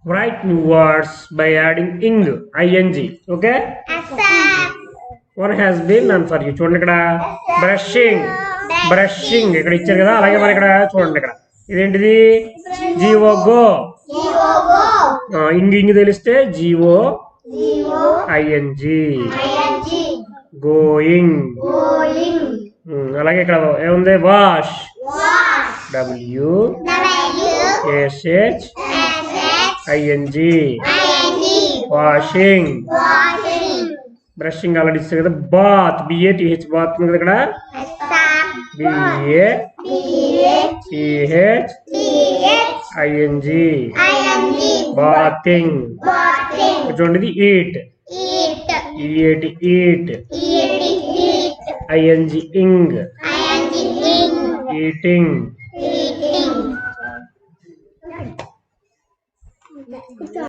write new words by adding ing. Okay. One has been done for you. చూడండి ఇక్కడ brushing brushing ఇక్కడ ఇచ్చారు కదా, అలాగే మరి ఇక్కడ చూడండి ఇక్కడ ఇదేంటిది జీవో గో. ఇంగ్ ఇంగ్ తెలిస్తే జీవో ఐఎన్జి గోయింగ్. అలాగే ఇక్కడ ఏముంది wash WASH ING washing. Brushing already ఇస్తారు కదా. బాత్ BATH బాత్ ఉంది కదా ఇక్కడ BATHING బాతింగ్. చూడండి ఈట్ EAT ఈట్ ING ఇంగ్ ఈటింగ్.